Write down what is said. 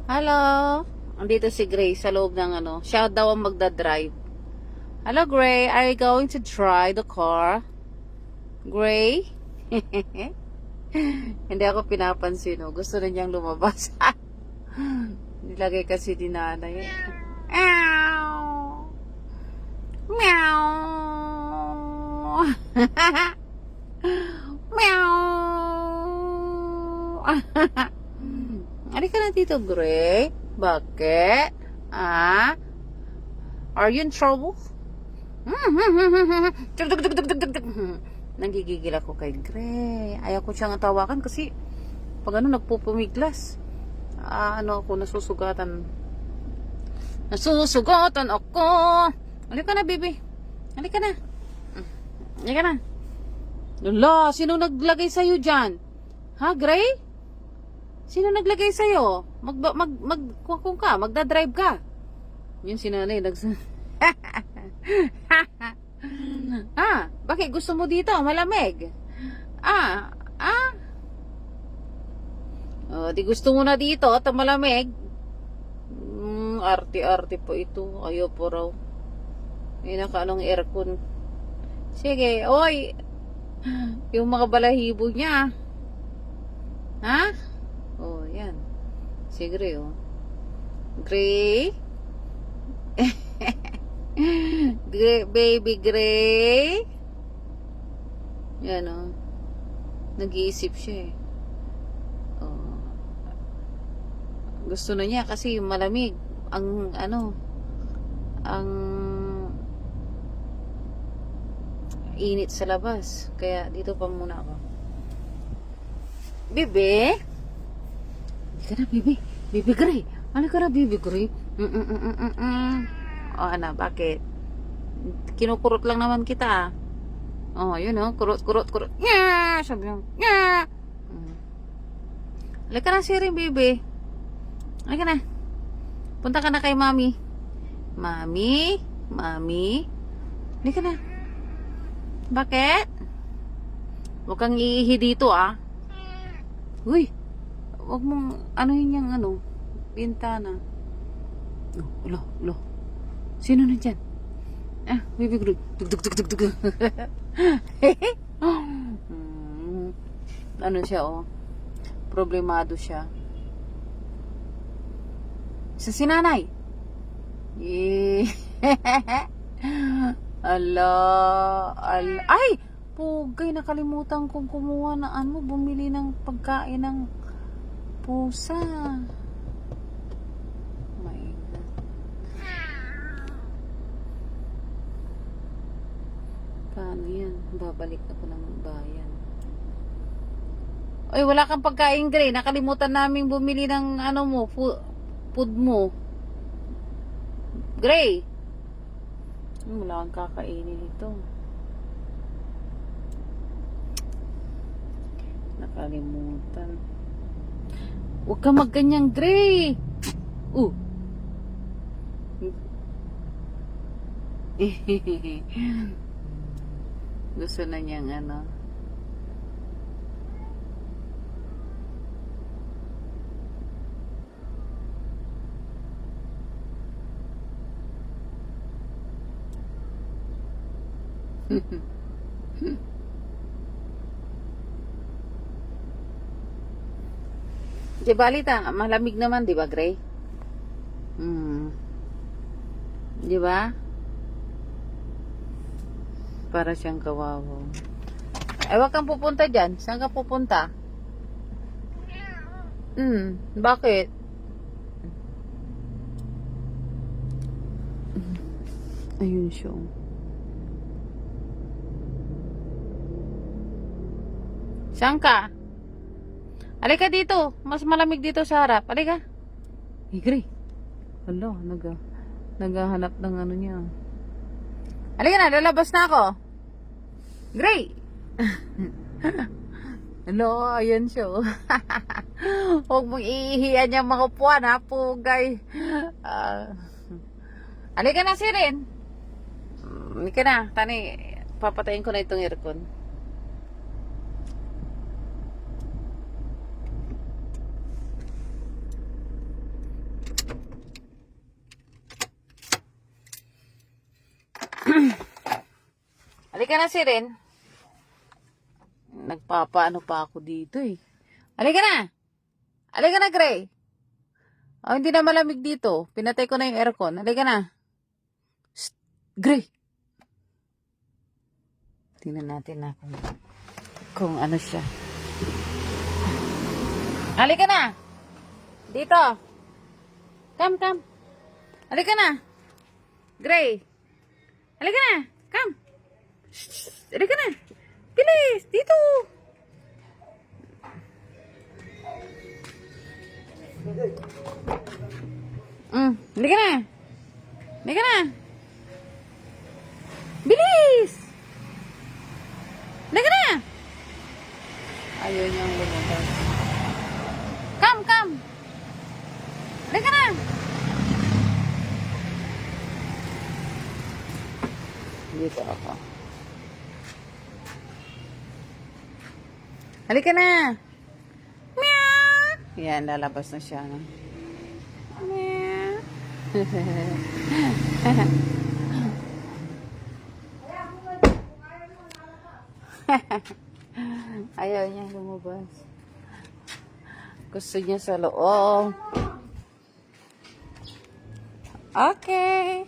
Hello? Andito si Gray sa loob ng siya daw ang magdadrive. Hello, Gray. Are you going to drive the car? Gray? Hindi ako pinapansin, oh. Gusto na niyang lumabas. Nilagay kasi di nanay. Meow! Meow! Meow! Halika na dito, Gray. Bakit? Ah? Are you in trouble? Nanggigigil ako kay Gray. Ayaw ko siyang tawakan kasi pag nagpupumiglas. Ako, nasusugatan. Nasusugatan ako. Halika na, baby. Halika na. Halika na. Lala, sino naglagay sa'yo dyan? Ha, Gray? Sino naglagay sa'yo? Kung ka, magdadrive ka. Yun si nanay, bakit gusto mo dito? Malamig. Di gusto mo na dito at malamig. Arte-arte po ito. Ayaw po raw. Nakaanong aircon. Sige, oy. Yung mga balahibo niya. Ha? Oh, yan. Si Gray, oh. Gray? Gray, baby Gray? Yan, oh. Nag-iisip siya, eh. Oh. Gusto na niya kasi malamig. Ang init sa labas. Kaya dito pa muna ako. Bebe? Hindi ka na, Bibi. Bibi Gray. Ano ka na, Bibi Gray? Bakit? Kinukurot lang naman kita. Yun, kurot. Nya! Sabi niya, nya! Halika na, Siri, Bibi. Halika na. Punta ka na kay Mami. Mami? Halika na. Bakit? Huwag kang iihi dito, ah. Uy! Huwag mong, yun yung, bintana. Lo. Sino na dyan? Baby Gray. Tug. Siya, oh. Problemado siya. Sa sinanay. Ay! Pugay, nakalimutan kong kumuha na bumili ng pagkain ng pusa. My God. Paano yan? Babalik ako ng bayan. Ay, wala kang pagkain, Gray. Nakalimutan namin bumili ng food mo. Gray. Wala kang kakainin ito. Nakalimutan. Huwag ka magganyang, Gray. Gusto na niyang Di balita, malamig naman, di ba, Gray? Di ba? Para siyang kawawa. Ay, wag kang pupunta dyan. Saan ka pupunta? Bakit? Ayun siya. Saan ka? Halika dito. Mas malamig dito sa harap. Halika. Gray. Hala, naghahanap ng niya. Halika na, lalabas na ako. Gray. Hello, ayan siya. Huwag mong iihiyan niya mga upuan, ha, pugay. Halika na, Sirin. Halika na, tani, papatayin ko na itong aircon. Halika na, Siren. Nagpapaano pa ako dito eh. Halika na! Halika na, Gray. Oh, hindi na malamig dito. Pinatay ko na yung aircon. Halika na. Shh, Gray. Tingnan natin na kung ano siya. Halika na! Dito. Come. Halika na. Gray. Halika na. Come. Shh, halika na. Bilis. Dito. Halika na. Halika na. Bilis. Halika na. Ayaw niyang lumabas. Come. Halika na. Dito ako. Halika na. Meow. Yan, lalabas na siya. No? Meow. Ayaw niya lumabas. Gusto niya sa loob. Okay.